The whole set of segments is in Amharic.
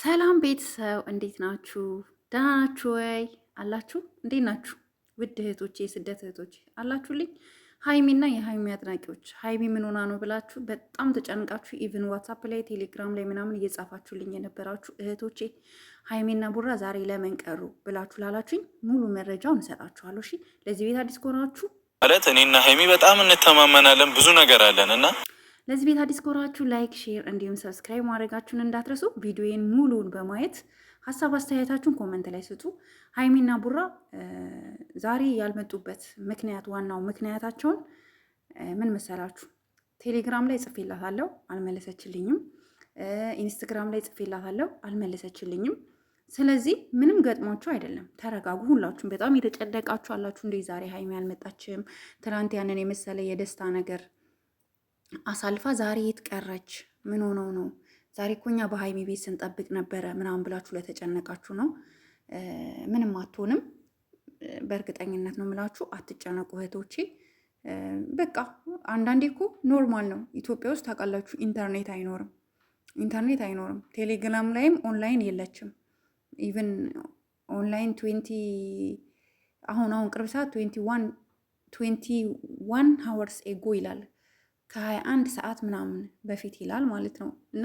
ሰላም ቤተሰብ እንዴት ናችሁ? ደህና ናችሁ ወይ? አላችሁ? እንዴት ናችሁ? ውድ እህቶቼ፣ የስደት እህቶቼ አላችሁልኝ? ሀይሚና የሀይሚ አድናቂዎች ሀይሚ ምን ሆና ነው ብላችሁ በጣም ተጨንቃችሁ ኢቭን ዋትሳፕ ላይ ቴሌግራም ላይ ምናምን እየጻፋችሁልኝ የነበራችሁ እህቶቼ ሀይሚና ቡራ ዛሬ ለምን ቀሩ ብላችሁ ላላችሁኝ ሙሉ መረጃውን እሰጣችኋለሁ። እሺ፣ ለዚህ ቤት አዲስ ከሆናችሁ ማለት እኔና ሀይሚ በጣም እንተማመናለን፣ ብዙ ነገር አለን እና ለዚህ ቤት አዲስ ከሆናችሁ ላይክ፣ ሼር እንዲሁም ሰብስክራይብ ማድረጋችሁን እንዳትረሱ። ቪዲዮዬን ሙሉውን በማየት ሀሳብ አስተያየታችሁን ኮመንት ላይ ስጡ። ሀይሚና ቡራ ዛሬ ያልመጡበት ምክንያት ዋናው ምክንያታቸውን ምን መሰላችሁ? ቴሌግራም ላይ ጽፌላታለሁ፣ አልመለሰችልኝም። ኢንስታግራም ላይ ጽፌላታለሁ፣ አልመለሰችልኝም። ስለዚህ ምንም ገጥሟችሁ አይደለም። ተረጋጉ። ሁላችሁም በጣም የተጨነቃችሁ አላችሁ። እንደ ዛሬ ሀይሚ አልመጣችም፣ ትናንት ያንን የመሰለ የደስታ ነገር አሳልፋ ዛሬ የት ቀረች? ምን ሆነው ነው? ዛሬ እኮ እኛ በሀይሚ ቤት ስንጠብቅ ነበረ ምናምን ብላችሁ ለተጨነቃችሁ ነው። ምንም አትሆንም። በእርግጠኝነት ነው የምላችሁ። አትጨነቁ እህቶቼ። በቃ አንዳንዴ እኮ ኖርማል ነው። ኢትዮጵያ ውስጥ ታውቃላችሁ፣ ኢንተርኔት አይኖርም። ቴሌግራም ላይም ኦንላይን የለችም። ኢቨን ኦንላይን አሁን ቅርብ ሰዓት 21 ሀወርስ ኤጎ ይላል ከ21 ሰዓት ምናምን በፊት ይላል ማለት ነው። እና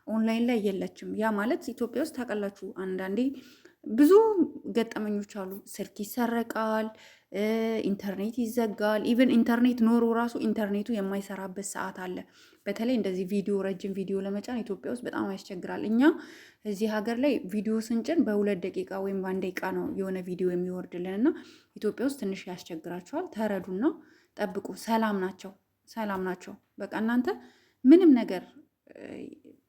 ኦንላይን ላይ የለችም። ያ ማለት ኢትዮጵያ ውስጥ ታውቃላችሁ አንዳንዴ ብዙ ገጠመኞች አሉ። ስልክ ይሰረቃል፣ ኢንተርኔት ይዘጋል። ኢቨን ኢንተርኔት ኖሮ ራሱ ኢንተርኔቱ የማይሰራበት ሰዓት አለ። በተለይ እንደዚህ ረጅም ቪዲዮ ለመጫን ኢትዮጵያ ውስጥ በጣም ያስቸግራል። እኛ እዚህ ሀገር ላይ ቪዲዮ ስንጭን በ2 ደቂቃ ወይም በ1 ደቂቃ ነው የሆነ ቪዲዮ የሚወርድልን እና ኢትዮጵያ ውስጥ ትንሽ ያስቸግራቸዋል። ተረዱና ጠብቁ። ሰላም ናቸው። በቃ እናንተ ምንም ነገር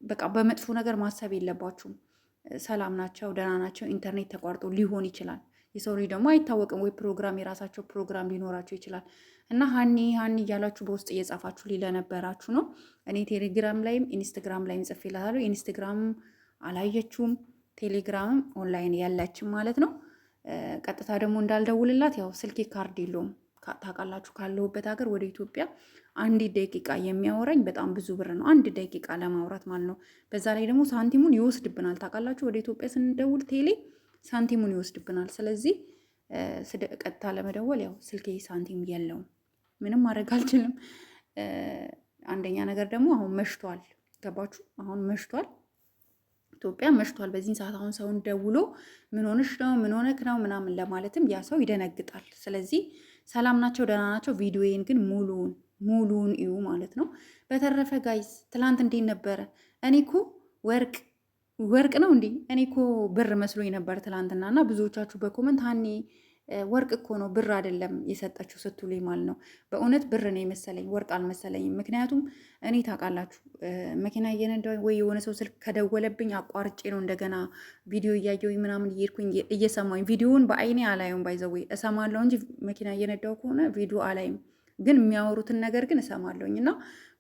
በቃ በመጥፎ ነገር ማሰብ የለባችሁም። ሰላም ናቸው፣ ደህና ናቸው። ኢንተርኔት ተቋርጦ ሊሆን ይችላል። የሰው ልጅ ደግሞ አይታወቅም፣ ወይ የራሳቸው ፕሮግራም ሊኖራቸው ይችላል። እና ሀኒ እያላችሁ በውስጥ እየጻፋችሁ ሊለነበራችሁ ነው። እኔ ቴሌግራም ላይም ኢንስታግራም ላይም ጽፌላታለሁ። ኢንስታግራም አላየችውም፣ ቴሌግራምም ኦንላይን ያላችም ማለት ነው። ቀጥታ ደግሞ እንዳልደውልላት ያው ስልኬ ካርድ የለውም ታውቃላችሁ። ካለሁበት ሀገር ወደ ኢትዮጵያ 1 ደቂቃ የሚያወራኝ በጣም ብዙ ብር ነው። 1 ደቂቃ ለማውራት ማለት ነው። በዛ ላይ ደግሞ ሳንቲሙን ይወስድብናል። ታውቃላችሁ ወደ ኢትዮጵያ ስንደውል ቴሌ ሳንቲሙን ይወስድብናል። ስለዚህ ቀጥታ ለመደወል ያው ስልኬ ሳንቲም የለውም። ምንም ማድረግ አልችልም። አንደኛ ነገር ደግሞ አሁን መሽቷል። ገባችሁ? አሁን መሽቷል፣ ኢትዮጵያ መሽቷል። በዚህን ሰዓት አሁን ሰውን ደውሎ ምን ሆነሽ ነው ምን ሆነክ ነው ምናምን ለማለትም ያ ሰው ይደነግጣል። ስለዚህ ሰላም ናቸው፣ ደህና ናቸው። ቪዲዮዬን ግን ሙሉውን እዩ ማለት ነው። በተረፈ ጋይስ ትላንት እንዴት ነበረ? እኔ እኮ ወርቅ ነው እንዴ? እኔ እኮ ብር መስሎኝ ነበር ትላንትና። እና ብዙዎቻችሁ በኮመንት ሀኒ ወርቅ እኮ ነው ብር አይደለም የሰጠችው ስትሉኝ ማለት ነው። በእውነት ብር ነው የመሰለኝ፣ ወርቅ አልመሰለኝም። ምክንያቱም እኔ ታውቃላችሁ መኪና እየነዳሁ ወይ የሆነ ሰው ስልክ ከደወለብኝ አቋርጬ ነው እንደገና ቪዲዮ እያየሁኝ ምናምን እየሄድኩኝ እየሰማሁኝ፣ ቪዲዮውን በአይኔ አላየውም። ባይዘወይ እሰማለሁ እንጂ መኪና እየነዳሁ ከሆነ ቪዲዮ አላይም፣ ግን የሚያወሩትን ነገር ግን እሰማለሁኝ። እና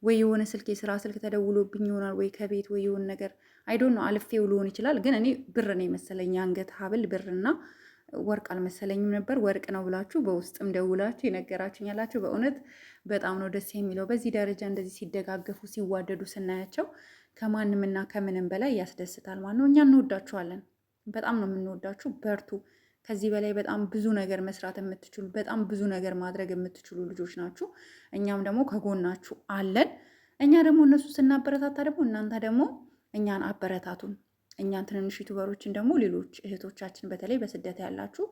ወይ የሆነ ስልክ የስራ ስልክ ተደውሎብኝ ይሆናል ወይ ከቤት ወይ የሆነ ነገር አይዶን ነው አልፌው ሊሆን ይችላል። ግን እኔ ብር ነው የመሰለኝ፣ የአንገት ሀብል ብርና ወርቅ አልመሰለኝም ነበር። ወርቅ ነው ብላችሁ በውስጥም ደውላችሁ የነገራችሁኝ ያላችሁ በእውነት በጣም ነው ደስ የሚለው። በዚህ ደረጃ እንደዚህ ሲደጋገፉ ሲዋደዱ ስናያቸው ከማንምና ከምንም በላይ ያስደስታል ማለት ነው። እኛ እንወዳችኋለን፣ በጣም ነው የምንወዳችሁ። በርቱ። ከዚህ በላይ በጣም ብዙ ነገር መስራት የምትችሉ በጣም ብዙ ነገር ማድረግ የምትችሉ ልጆች ናችሁ። እኛም ደግሞ ከጎናችሁ አለን። እኛ ደግሞ እነሱ ስናበረታታ ደግሞ እናንተ ደግሞ እኛን አበረታቱን። እኛን ትንንሽ ዩቱበሮችን ደግሞ ሌሎች እህቶቻችን በተለይ በስደት ያላችሁ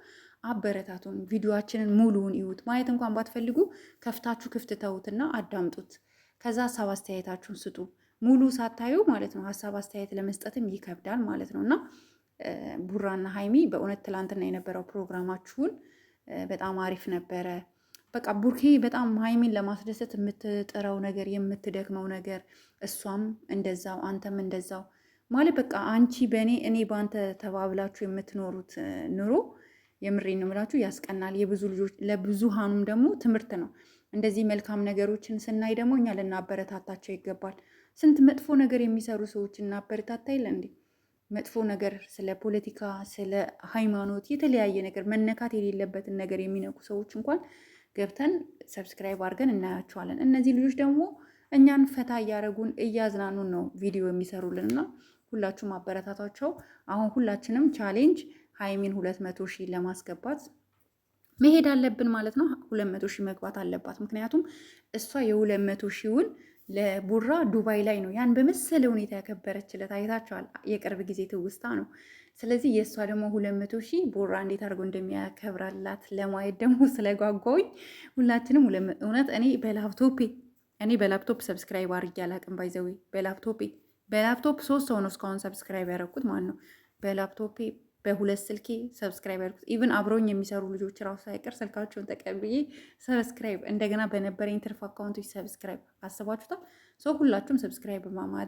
አበረታቱን። ቪዲዮአችንን ሙሉውን ይዩት። ማየት እንኳን ባትፈልጉ ከፍታችሁ ክፍት ተውትና አዳምጡት። ከዛ ሀሳብ አስተያየታችሁን ስጡ። ሙሉ ሳታዩ ማለት ነው ሀሳብ አስተያየት ለመስጠትም ይከብዳል ማለት ነው። እና ቡራና ሀይሚ በእውነት ትላንትና የነበረው ፕሮግራማችሁን በጣም አሪፍ ነበረ። በቃ ቡርኬ በጣም ሀይሚን ለማስደሰት የምትጥረው ነገር የምትደክመው ነገር፣ እሷም እንደዛው አንተም እንደዛው ማለት በቃ አንቺ በእኔ እኔ በአንተ ተባብላችሁ የምትኖሩት ኑሮ የምሬን ነው የምላችሁ ያስቀናል። የብዙ ልጆች ለብዙሃኑም ደግሞ ትምህርት ነው። እንደዚህ መልካም ነገሮችን ስናይ ደግሞ እኛ ልናበረታታቸው ይገባል። ስንት መጥፎ ነገር የሚሰሩ ሰዎች እናበረታታ የለ እንዴ? መጥፎ ነገር ስለ ፖለቲካ፣ ስለ ሃይማኖት፣ የተለያየ ነገር መነካት የሌለበትን ነገር የሚነኩ ሰዎች እንኳን ገብተን ሰብስክራይብ አድርገን እናያቸዋለን። እነዚህ ልጆች ደግሞ እኛን ፈታ እያደረጉን እያዝናኑን ነው ቪዲዮ የሚሰሩልን እና ሁላችሁም አበረታቷቸው። አሁን ሁላችንም ቻሌንጅ ሀይሚን 200 ሺህ ለማስገባት መሄድ አለብን ማለት ነው። 200 ሺህ መግባት አለባት። ምክንያቱም እሷ የ200 ሺውን ለቡራ ዱባይ ላይ ነው ያን በመሰለ ሁኔታ ያከበረችለት። አይታችኋል። የቅርብ ጊዜ ትውስታ ነው። ስለዚህ የእሷ ደግሞ 200 ሺህ ቡራ እንዴት አድርጎ እንደሚያከብራላት ለማየት ደግሞ ስለጓጓኝ ሁላችንም እውነት እኔ በላፕቶፕ ሰብስክራይብ አድርጌ አላቅም። ባይዘዌ በላፕቶፕ 3 ሰው ነው እስካሁን ሰብስክራይብ ያደረኩት ማለት ነው። በላፕቶፔ በሁለት ስልኬ ሰብስክራይብ ያደርጉት ኢቭን አብረውኝ የሚሰሩ ልጆች ራሱ ሳይቀር ስልካቸውን ተቀብዬ ሰብስክራይብ እንደገና በነበረኝ ትርፍ አካውንቶች ሰብስክራይብ አስባችሁታል። ሰው ሁላችሁም ሰብስክራይብ በማድረግ